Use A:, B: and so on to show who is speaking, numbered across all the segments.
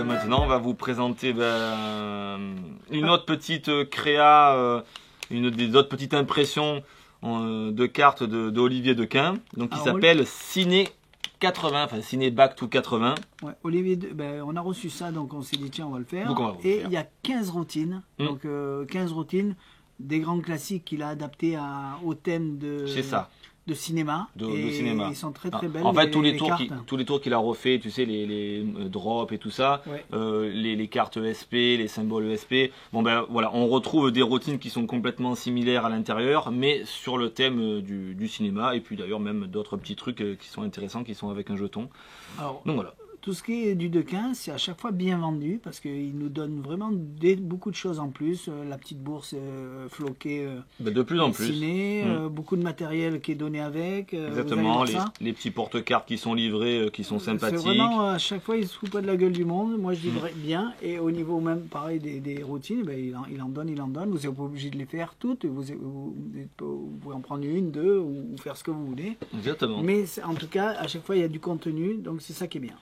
A: Maintenant, on va vous présenter une autre petite créa, une des autres petites impressions de cartes de Olivier Dequin, donc qui s'appelle Ciné 80, enfin Ciné Back to 80.
B: Ouais, Olivier, on a reçu ça, donc on s'est dit tiens on va le faire.
A: Donc on va
B: et il y a 15 routines, donc 15 routines, des grands classiques qu'il a adaptés au thème de cinéma.
A: De cinéma.
B: Ils sont très très belles.
A: En fait, tous les tours qu'il a refait, tu sais, les drops et tout ça, ouais. Les cartes ESP, les symboles ESP. Bon ben voilà, on retrouve des routines qui sont complètement similaires à l'intérieur, mais sur le thème du cinéma. Et puis d'ailleurs même d'autres petits trucs qui sont intéressants, qui sont avec un jeton. Alors, donc voilà.
B: Tout ce qui est du Dequin, c'est à chaque fois bien vendu parce qu'il nous donne vraiment beaucoup de choses en plus. La petite bourse floquée,
A: de plus en plus.
B: Beaucoup de matériel qui est donné avec.
A: Exactement, les petits porte-cartes qui sont livrés, qui sont sympathiques.
B: C'est vraiment, à chaque fois, il ne se fout pas de la gueule du monde. Moi, je dis bien. Et au niveau même, pareil, des routines, ben, il en donne. Vous n'êtes pas obligé de les faire toutes. Vous pouvez en prendre une, deux, ou faire ce que vous voulez.
A: Exactement.
B: Mais en tout cas, à chaque fois, il y a du contenu. Donc, c'est ça qui est bien.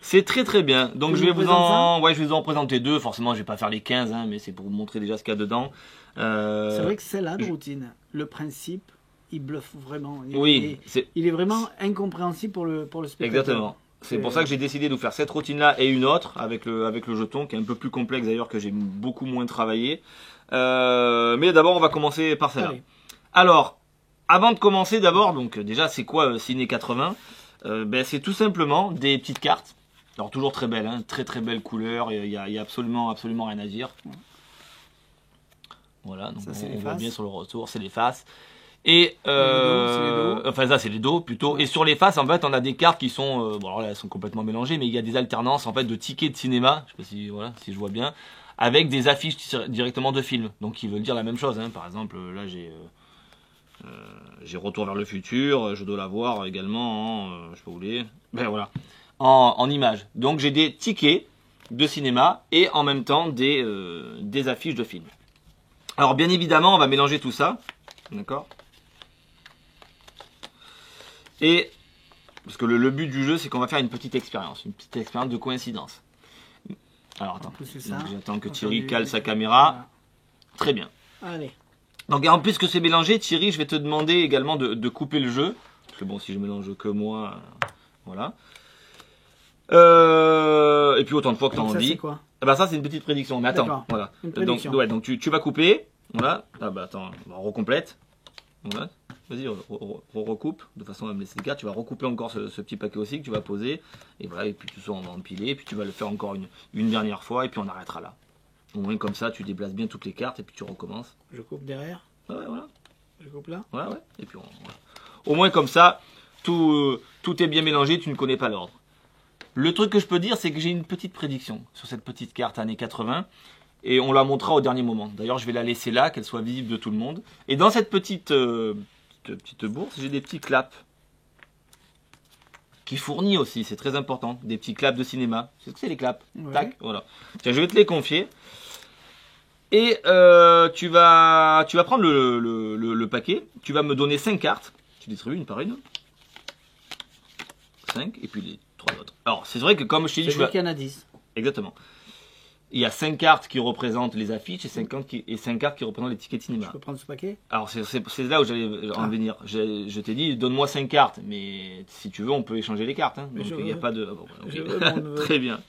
A: C'est très très bien. Donc je vais vous en présenter deux. Forcément, je vais pas faire les 15, hein, mais c'est pour vous montrer déjà ce qu'il y a dedans.
B: C'est vrai que celle-là de routine, le principe, il bluffe vraiment. Il est vraiment incompréhensible pour le spectateur.
A: Exactement. C'est pour ça que j'ai décidé de vous faire cette routine-là et une autre avec le jeton, qui est un peu plus complexe d'ailleurs, que j'ai beaucoup moins travaillé. Mais d'abord, on va commencer par celle-là. Alors, avant de commencer d'abord, donc déjà, c'est quoi Ciné 80 ? C'est tout simplement des petites cartes. Alors toujours très belle, hein, très très belle couleur, il y a absolument rien à dire. Voilà, donc on voit bien sur le retour, c'est les faces. Et enfin ça c'est les dos plutôt. Et sur les faces en fait on a des cartes qui sont, bon alors là elles sont complètement mélangées, mais il y a des alternances en fait de tickets de cinéma, je sais pas si je vois bien, avec des affiches directement de films, donc qui veulent dire la même chose. Hein. Par exemple là j'ai Retour vers le futur, je dois la voir également en, je sais pas où il est, ben voilà, en images. Donc j'ai des tickets de cinéma et en même temps des affiches de films. Alors bien évidemment on va mélanger tout ça, d'accord. Et parce que le but du jeu c'est qu'on va faire une petite expérience de coïncidence. Alors attends, j'attends que Thierry cale sa caméra. Voilà. Très bien.
B: Allez.
A: Donc en plus que c'est mélangé, Thierry, je vais te demander également de couper le jeu. Parce que bon, si je mélange que moi, voilà. Et puis autant de fois que tu as envie.
B: C'est quoi ?
A: Ça c'est une petite prédiction. Mais attends, voilà. Donc tu vas couper. Voilà. Ah bah attends, on recomplète. Voilà. Vas-y, recoupe de façon à me laisser les cartes. Tu vas recouper encore ce petit paquet aussi que tu vas poser. Et voilà. Et puis tout ça on va empiler. Et puis tu vas le faire encore une dernière fois. Et puis on arrêtera là. Au moins comme ça, tu déplaces bien toutes les cartes et puis tu recommences.
B: Je coupe derrière.
A: Ouais, voilà.
B: Je coupe là.
A: Ouais. Et puis voilà. Au moins comme ça, tout est bien mélangé, tu ne connais pas l'ordre. Le truc que je peux dire, c'est que j'ai une petite prédiction sur cette petite carte années 80 et on la montrera au dernier moment. D'ailleurs, je vais la laisser là, qu'elle soit visible de tout le monde. Et dans cette petite bourse, j'ai des petits claps qui fournit aussi, c'est très important, des petits claps de cinéma. C'est ce que c'est les claps. Tac, voilà. Tiens, je vais te les confier. Et tu vas prendre le paquet, tu vas me donner 5 cartes, tu distribues une par une, 5, et puis les 3 autres. Alors, c'est vrai que comme je t'ai dit...
B: C'est qu'il y en a 10.
A: Exactement. Il y a 5 cartes qui représentent les affiches et 5 cartes qui représentent les tickets de cinéma.
B: Je peux prendre ce paquet?
A: Alors, c'est là où j'allais en venir. Je t'ai dit, donne-moi 5 cartes, mais si tu veux, on peut échanger les cartes. Hein. Donc, il n'y a pas de... Ah, bon, okay. Très bien.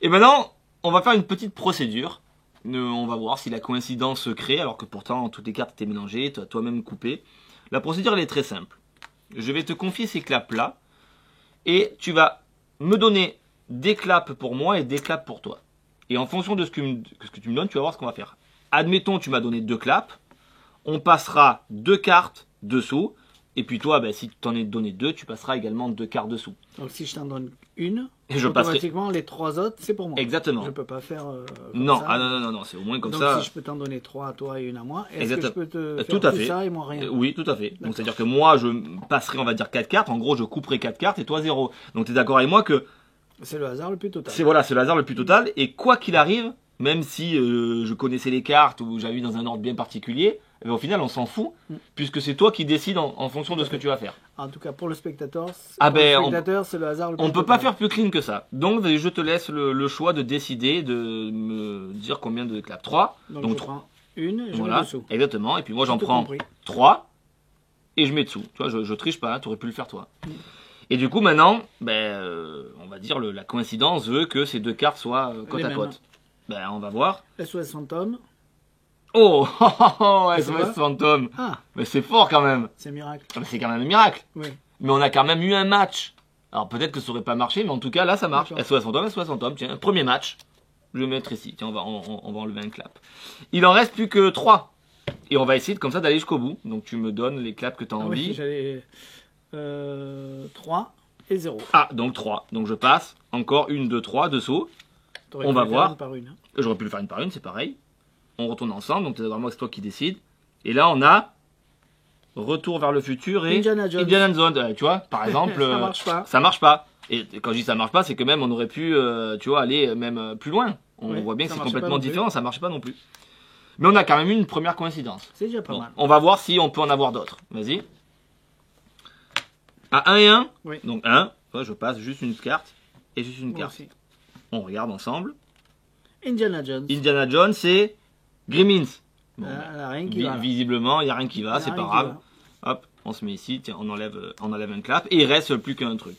A: Et maintenant, on va faire une petite procédure. On va voir si la coïncidence se crée, alors que pourtant toutes les cartes étaient mélangées, tu as toi-même coupé. La procédure elle est très simple. Je vais te confier ces claps-là, et tu vas me donner des claps pour moi et des claps pour toi. Et en fonction de ce que tu me donnes, tu vas voir ce qu'on va faire. Admettons, tu m'as donné 2 claps, on passera 2 cartes dessous, et puis toi, si tu t'en es donné 2, tu passeras également 2 cartes dessous.
B: Donc si je t'en donne une,
A: et
B: automatiquement les 3 autres, c'est pour moi.
A: Exactement.
B: Je ne peux pas faire
A: non,
B: ça.
A: Non, c'est au moins comme
B: donc,
A: ça.
B: Donc si je peux t'en donner 3 à toi et une à moi, est-ce que je peux te faire
A: tout à fait.
B: Ça et moi rien?
A: Oui, tout à fait. Donc c'est-à-dire que moi, je passerai, on va dire 4 cartes, en gros je couperai 4 cartes et toi 0. Donc tu es d'accord avec moi que...
B: C'est le hasard le plus total.
A: C'est le hasard le plus total, et quoi qu'il arrive, même si je connaissais les cartes ou j'avais eu dans un ordre bien particulier, mais au final on s'en fout, puisque c'est toi qui décides en fonction de ce que tu vas faire.
B: En tout cas pour le spectateur,
A: c'est
B: le hasard.
A: On peut pas faire plus clean que ça. Donc je te laisse le choix de décider, de me dire combien de claps. 3.
B: Donc je prends une, je mets dessous.
A: Exactement, et puis moi j'en prends 3 et je mets dessous. Tu vois, je triche pas, tu aurais pu le faire toi. Et du coup, maintenant, on va dire la coïncidence veut que ces deux cartes soient côte à côte. On va voir.
B: SOS Fantôme.
A: Oh, SOS Fantôme.
B: Ah.
A: Mais c'est fort quand même.
B: C'est un miracle.
A: C'est quand même un miracle.
B: Oui.
A: Mais on a quand même eu un match. Alors peut-être que ça aurait pas marché, mais en tout cas là ça marche. SOS Fantôme. Tiens, premier match. Je vais le mettre ici. Tiens, on va enlever un clap. Il en reste plus que 3. Et on va essayer comme ça d'aller jusqu'au bout. Donc tu me donnes les claps que tu as envie.
B: Oui, j'allais... 3 et 0.
A: Ah, donc 3. Donc je passe. Encore 1, 2, 3 dessous. On va voir. J'aurais pu le faire une par une, c'est pareil. On retourne ensemble. Donc c'est toi qui décides. Et là, on a Retour vers le futur et
B: Indiana Jones.
A: Tu vois, par exemple.
B: Ça marche pas.
A: Ça marche pas. Et quand je dis ça marche pas, c'est que même on aurait pu, tu vois, aller même plus loin. On voit bien que c'est complètement différent. Ça marche pas non plus. Mais on a quand même eu une première coïncidence.
B: C'est déjà pas mal.
A: On va voir si on peut en avoir d'autres. Vas-y. À 1 et 1.
B: Oui.
A: Donc 1. Je passe juste une carte et juste une carte.
B: Aussi.
A: On regarde ensemble.
B: Indiana Jones,
A: c'est Gremlins. Bon,
B: rien qui va,
A: visiblement, il n'y a rien qui va, c'est pas grave. Hop, on se met ici, tiens, on enlève un clap et il reste plus qu'un truc.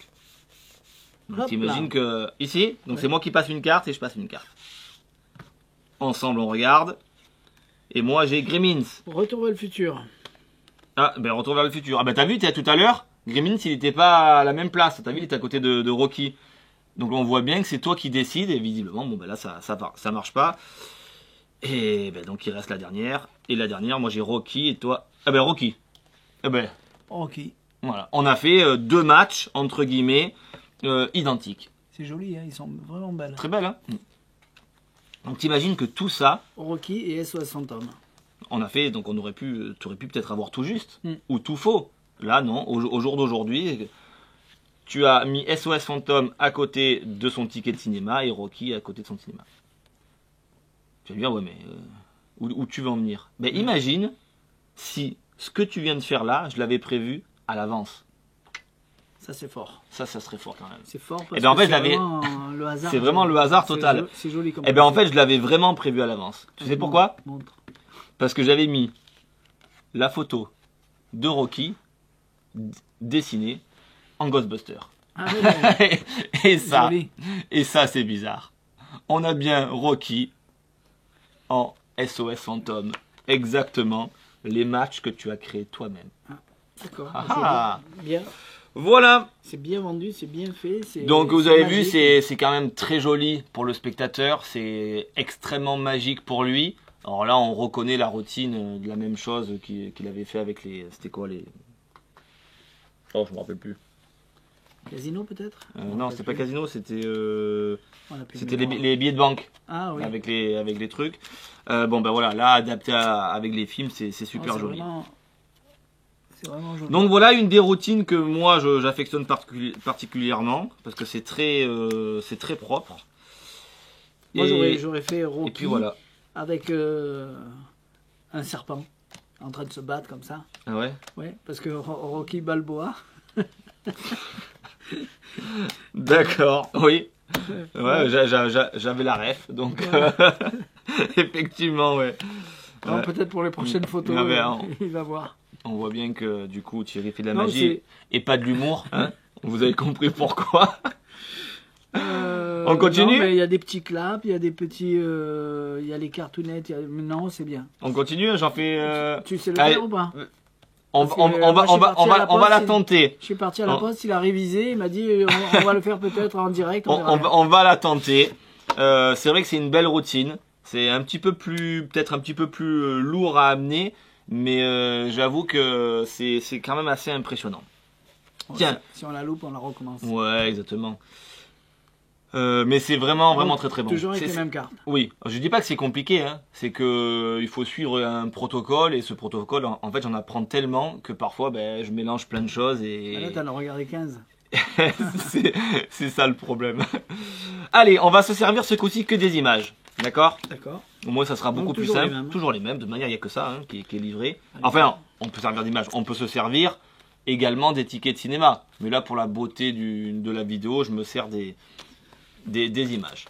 A: Donc t'imagines que ici, donc c'est moi qui passe une carte et je passe une carte. Ensemble, on regarde. Et moi, j'ai Gremlins.
B: Retour vers le futur.
A: Ah, Retour vers le futur. Ah t'as vu, tout à l'heure, Gremlins, il n'était pas à la même place. T'as vu, il était à côté de Rocky. Donc on voit bien que c'est toi qui décides et visiblement, là, ça marche pas. Et donc il reste la dernière. Et la dernière, moi j'ai Rocky et toi... Rocky.
B: Rocky.
A: Voilà. On a fait 2 matchs, entre guillemets, identiques.
B: C'est joli, hein, ils sont vraiment belles.
A: Très belles, hein. Donc t'imagines que tout ça...
B: Rocky et SOS Fantôme.
A: On a fait, donc tu aurais pu peut-être avoir tout juste, ou tout faux. Là non, au jour d'aujourd'hui, tu as mis SOS Fantôme à côté de son ticket de cinéma et Rocky à côté de son cinéma. Tu vas me dire, ouais mais où tu veux en venir? Imagine si ce que tu viens de faire là, je l'avais prévu à l'avance.
B: Ça c'est fort.
A: Ça serait fort quand même.
B: C'est fort parce que c'est vraiment le hasard.
A: C'est vraiment le hasard total.
B: C'est joli comme
A: en fait, je l'avais vraiment prévu à l'avance. Tu sais pourquoi?
B: Montre.
A: Parce que j'avais mis la photo de Rocky dessinée en Ghostbuster.
B: Ah, ouais.
A: et ça c'est bizarre. On a bien Rocky en SOS Fantôme. Exactement les matchs que tu as créés toi-même.
B: D'accord. Bien.
A: Voilà.
B: C'est bien vendu, c'est bien fait.
A: Donc vous avez vu, c'est quand même très joli pour le spectateur. C'est extrêmement magique pour lui. Alors là, on reconnaît la routine de la même chose qu'il avait fait avec les... C'était quoi les... Oh, je me rappelle plus.
B: Casino peut-être
A: non, c'était pas Casino, c'était les billets de banque.
B: Ah oui.
A: Avec les trucs. Voilà, là, adapté avec les films, c'est super joli.
B: C'est vraiment joli.
A: Donc voilà une des routines que moi j'affectionne particulièrement parce que c'est très propre.
B: Moi j'aurais fait Rocky.
A: Et puis voilà.
B: Avec un serpent en train de se battre comme ça.
A: Ah ouais?
B: Ouais, parce que Rocky Balboa.
A: D'accord, oui. Ouais, j'avais la ref, donc effectivement, ouais.
B: Peut-être pour les prochaines photos, il va voir.
A: On voit bien que du coup Thierry fait de la magie et pas de l'humour. Hein. Vous avez compris pourquoi. On continue?
B: Il y a des petits claps, il y a des petits, il y a les cartoonettes. Non, c'est bien.
A: On continue, j'en fais.
B: Tu sais le faire ou pas?
A: On va la tenter.
B: Je suis parti à la poste, il a révisé, il m'a dit on va le faire peut-être en direct.
A: On va la tenter. C'est vrai que c'est une belle routine. C'est peut-être un petit peu plus lourd à amener, mais j'avoue que c'est quand même assez impressionnant. Tiens.
B: Si on la loupe, on la recommence.
A: Ouais, exactement. Mais c'est vraiment très bon.
B: Toujours avec les mêmes cartes.
A: Oui, je dis pas que c'est compliqué, hein. C'est que il faut suivre un protocole et ce protocole, en fait, j'en apprends tellement que parfois, je mélange plein de choses et.
B: Là, t'en as regardé 15.
A: c'est ça le problème. Allez, on va se servir ce coup-ci que des images, d'accord?
B: D'accord.
A: Au moins, ça sera beaucoup plus simple. Toujours les mêmes. De toute manière, il n'y a que ça hein, qui est livré. Enfin, on peut servir d'image. On peut se servir également des tickets de cinéma. Mais là, pour la beauté de la vidéo, je me sers des images.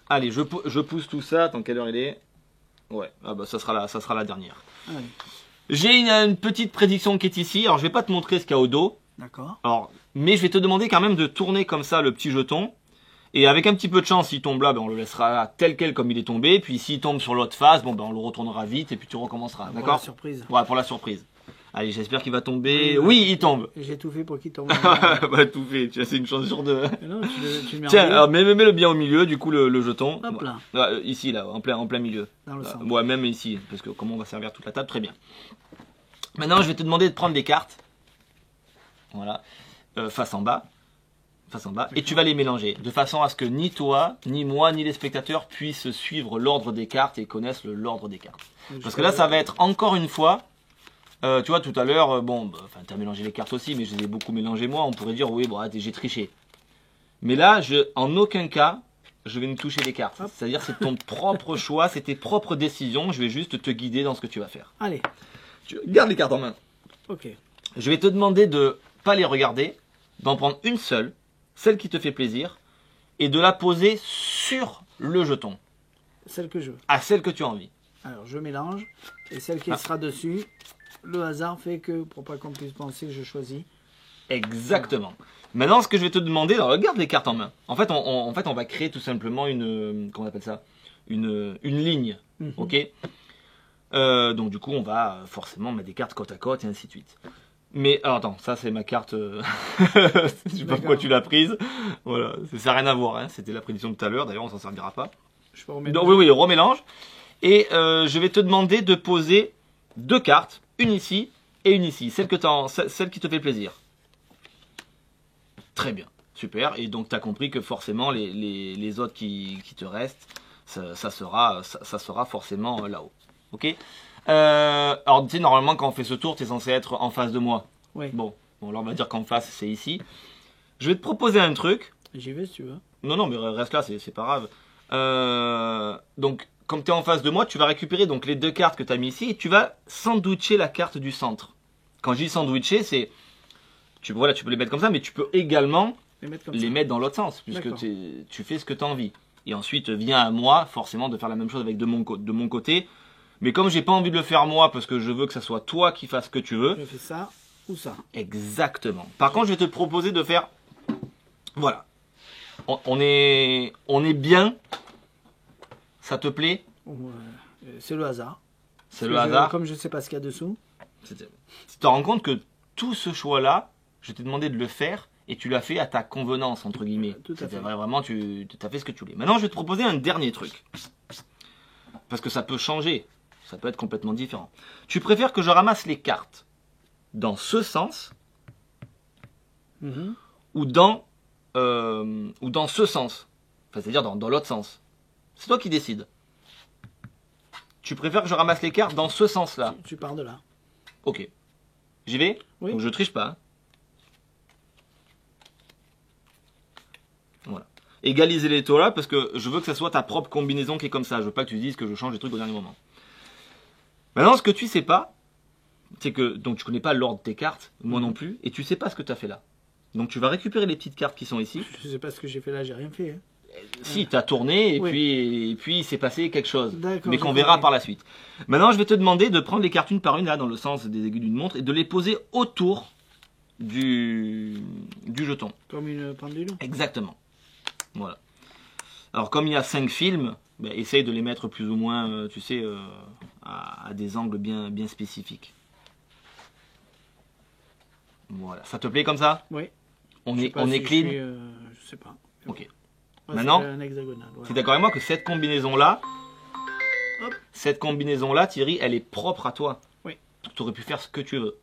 A: Allez, je pousse tout ça. Attends, quelle heure il est? Ouais, ah bah, ça sera la dernière. Allez. J'ai une petite prédiction qui est ici. Alors, je vais pas te montrer ce qu'il y a au dos.
B: D'accord.
A: Alors, mais je vais te demander quand même de tourner comme ça le petit jeton. Et avec un petit peu de chance, s'il tombe là, ben on le laissera là, tel quel comme il est tombé. Puis s'il tombe sur l'autre face, bon ben on le retournera vite et puis tu recommenceras. D'accord? Pour la
B: surprise.
A: Ouais, pour la surprise. Allez, j'espère qu'il va tomber. Oui, il tombe.
B: J'ai tout fait pour qu'il tombe.
A: Bah tout fait. Tu as c'est une chance sur deux.
B: Non, tu le mets
A: Tiens, alors mets-le bien au milieu, du coup le jeton.
B: Hop là.
A: Ici là, en plein milieu.
B: Dans le centre.
A: Ouais, même ici, parce que comment on va servir toute la table, très bien. Maintenant, je vais te demander de prendre les cartes. Voilà, face en bas. Et tu vas les mélanger de façon à ce que ni toi, ni moi, ni les spectateurs puissent suivre l'ordre des cartes et connaissent l'ordre des cartes. Parce que là, ça va être encore une fois, tu vois, tout à l'heure, tu as mélangé les cartes aussi, mais je les ai beaucoup mélangées moi. On pourrait dire, oui, bon, j'ai triché. Mais là, en aucun cas, je vais me toucher les cartes. C'est-à-dire, c'est ton propre choix, c'est tes propres décisions. Je vais juste te guider dans ce que tu vas faire.
B: Allez.
A: Tu gardes les cartes en main.
B: Ok.
A: Je vais te demander de pas les regarder, d'en prendre une seule, celle qui te fait plaisir, et de la poser sur le jeton.
B: Celle que je veux.
A: À celle que tu as envie.
B: Alors, je mélange, et celle qui sera dessus, le hasard fait que, pour pas qu'on puisse penser que je choisis.
A: Exactement. Maintenant, ce que je vais te demander, alors regarde les cartes en main. En fait, on va créer tout simplement comment on appelle ça, une ligne, ok. Donc du coup, on va forcément mettre des cartes côte à côte et ainsi de suite. Mais alors attends, ça c'est ma carte. Je sais pas pourquoi tu l'as prise. Voilà, ça n'a rien à voir. Hein. C'était la prédiction de tout à l'heure. D'ailleurs, on s'en servira pas.
B: Je peux remettre.
A: Donc, oui, remélange. Et je vais te demander de poser deux cartes, une ici et une ici, celle qui te fait plaisir. Très bien, super. Et donc tu as compris que forcément les autres qui te restent, ça sera forcément là-haut. Ok. Alors tu sais, normalement quand on fait ce tour, tu es censé être en face de moi.
B: Oui.
A: Bon, là on va dire qu'en face c'est ici. Je vais te proposer un truc.
B: J'y vais si tu veux.
A: Non, mais reste là, c'est pas grave. Donc comme tu es en face de moi, tu vas récupérer donc les deux cartes que tu as mis ici et tu vas sandwicher la carte du centre. Quand je dis sandwicher, c'est tu peux les mettre comme ça, mais tu peux également les mettre dans l'autre sens, puisque tu fais ce que tu as envie. Et ensuite, vient à moi, forcément, de faire la même chose avec de mon côté. Mais comme j'ai pas envie de le faire moi, parce que je veux que ça soit toi qui fasses ce que tu veux.
B: Je fais ça ou ça.
A: Exactement. Par contre, je vais te proposer de faire... Voilà. On est bien. Ça te plaît?
B: C'est le hasard.
A: C'est le hasard.
B: Comme je sais pas ce qu'il y a dessous.
A: Tu te rends compte que tout ce choix-là, je t'ai demandé de le faire et tu l'as fait à ta convenance, entre guillemets.
B: Tout à fait.
A: Vraiment, tu as fait ce que tu voulais. Maintenant, je vais te proposer un dernier truc. Parce que ça peut changer. Ça peut être complètement différent. Tu préfères que je ramasse les cartes dans ce sens ou dans ce sens? Enfin, c'est-à-dire dans l'autre sens. C'est toi qui décides. Tu préfères que je ramasse les cartes dans ce sens-là?
B: Tu pars de là.
A: Ok. J'y vais?
B: Oui.
A: Donc je triche pas. Hein. Voilà. Égaliser les taux là parce que je veux que ça soit ta propre combinaison qui est comme ça. Je veux pas que tu dises que je change les trucs au dernier moment. Maintenant, ce que tu sais pas, c'est que donc tu connais pas l'ordre de tes cartes, moi non plus, et tu sais pas ce que tu as fait là. Donc tu vas récupérer les petites cartes qui sont ici.
B: Je sais pas ce que j'ai fait là, j'ai rien fait. Hein.
A: Si, tu as tourné et puis il s'est passé quelque chose. Mais qu'on verra par la suite. Maintenant, je vais te demander de prendre les cartes une par une, là, dans le sens des aiguilles d'une montre, et de les poser autour du jeton.
B: Comme une pendule?
A: Exactement. Voilà. Alors, comme il y a 5 films, essaye de les mettre plus ou moins, tu sais, à des angles bien spécifiques. Voilà. Ça te plaît comme ça?
B: Oui.
A: On est clean?
B: Je sais pas.
A: Ok. Maintenant, tu es d'accord avec moi que cette combinaison-là, Thierry, elle est propre à toi.
B: Oui.
A: Tu aurais pu faire ce que tu veux.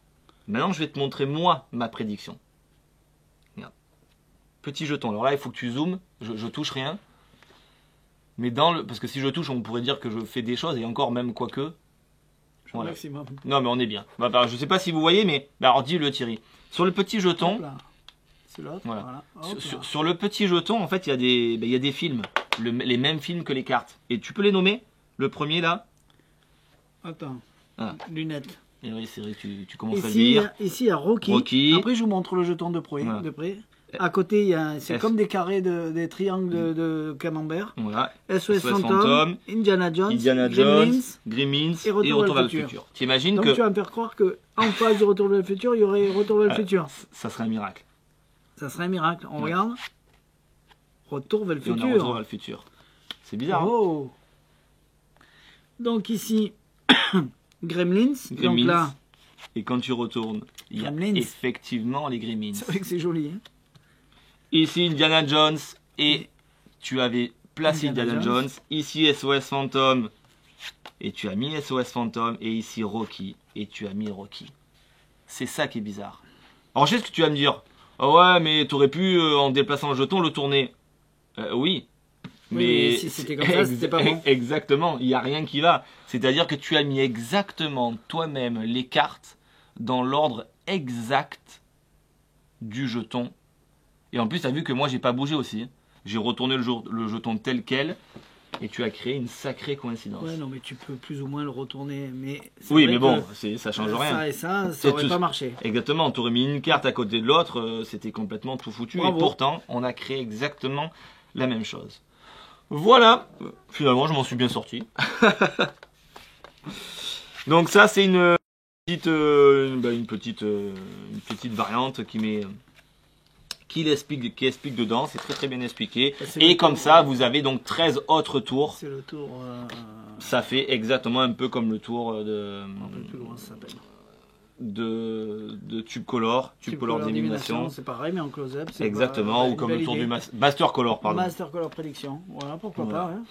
A: Maintenant, je vais te montrer, moi, ma prédiction. Regarde. Petit jeton. Alors là, il faut que tu zoomes. Je touche rien. Mais parce que si je touche, on pourrait dire que je fais des choses, et encore même quoique.
B: Voilà. Maximum.
A: Non, mais on est bien. Je sais pas si vous voyez, mais alors dis-le, Thierry. Sur le petit jeton...
B: C'est l'autre.
A: Voilà. Sur le petit jeton, en fait, il y a des films. les mêmes films que les cartes. Et tu peux les nommer? Le premier là?
B: Attends. Lunettes.
A: Et oui, c'est vrai que tu commences à le dire.
B: Ici, il y a Rocky. Après, je vous montre le jeton de près.
A: Voilà.
B: De près. À côté, c'est comme des carrés, des triangles de camembert.
A: Voilà.
B: SOS Phantom, Indiana Jones,
A: Gremlins et Retour vers le futur. T'imagines
B: donc
A: que...
B: tu vas me faire croire qu'en face du Retour vers le futur, il y aurait Retour vers le futur.
A: Ça serait un miracle.
B: Ça serait un miracle. On regarde. Retour vers le futur.
A: On a Retour vers le futur. C'est bizarre.
B: Oh. Donc ici, Gremlins. Donc là.
A: Et quand tu retournes, il y a effectivement les Gremlins.
B: C'est vrai que c'est joli. Hein.
A: Ici Indiana Jones et tu avais placé Indiana Jones. Ici SOS Phantom et tu as mis SOS Phantom. Et ici Rocky et tu as mis Rocky. C'est ça qui est bizarre. Alors je sais ce que tu vas me dire. Oh ouais, mais tu aurais pu, en déplaçant le jeton, le tourner. Oui. Mais
B: si c'était comme ça, c'était pas bon.
A: Exactement, il n'y a rien qui va. C'est-à-dire que tu as mis exactement toi-même les cartes dans l'ordre exact du jeton. Et en plus, tu as vu que moi, j'ai pas bougé aussi. J'ai retourné le jeton tel quel. Et tu as créé une sacrée coïncidence.
B: Ouais, non, mais tu peux plus ou moins le retourner. Mais
A: oui, mais bon, ça change rien.
B: Ça et ça aurait pas marché.
A: Exactement, tu aurais mis une carte à côté de l'autre, c'était complètement tout foutu. Bravo. Et pourtant, on a créé exactement la même chose. Voilà, finalement, je m'en suis bien sorti. Donc ça, c'est une petite variante qui explique dedans, c'est très très bien expliqué. Et comme ça, vous avez donc 13 autres tours.
B: C'est le tour...
A: Ça fait exactement un peu comme le tour de Tube Color d'élimination.
B: C'est pareil, mais en close-up.
A: Exactement, ou comme le tour du Master Color, pardon.
B: Master Color Prédiction, voilà, pourquoi pas. Hein.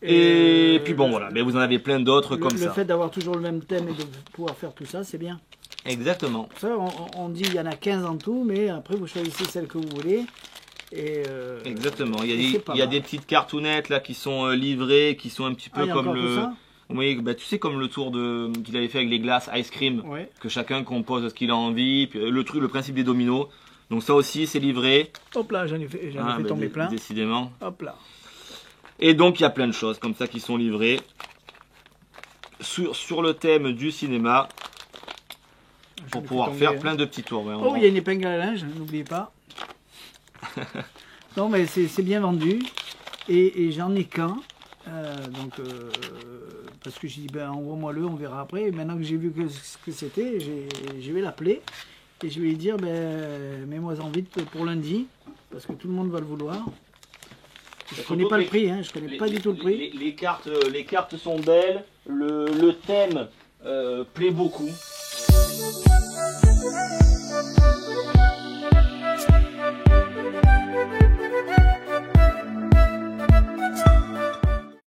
A: Et puis bon, voilà, mais vous en avez plein d'autres comme ça.
B: Le fait d'avoir toujours le même thème et de pouvoir faire tout ça, c'est bien.
A: Exactement.
B: Ça, on dit il y en a 15 en tout, mais après vous choisissez celle que vous voulez.
A: Exactement. Il y a des petites cartounettes là qui sont livrées, qui sont un petit peu comme le. Oui, bah, tu sais, comme le tour qu'il avait fait avec les glaces Ice Cream, que chacun compose ce qu'il a envie. Puis, le principe des dominos. Donc ça aussi, c'est livré.
B: Hop là, j'en ai fait tomber plein.
A: Décidément.
B: Hop là.
A: Et donc il y a plein de choses comme ça qui sont livrées sur le thème du cinéma. Pour pouvoir faire plein de petits tours. Ouais,
B: il y a une épingle à linge, n'oubliez pas. Non, mais c'est bien vendu. Et j'en ai qu'un. Parce que j'ai dit, ben, envoie-moi-le, on verra après. Et maintenant que j'ai vu ce que c'était, je vais l'appeler. Et je vais lui dire, ben, mets-moi-en vite pour lundi. Parce que tout le monde va le vouloir. Je ne connais pas le prix, hein, je connais pas du tout le prix.
A: Les cartes sont belles. Le thème plaît beaucoup.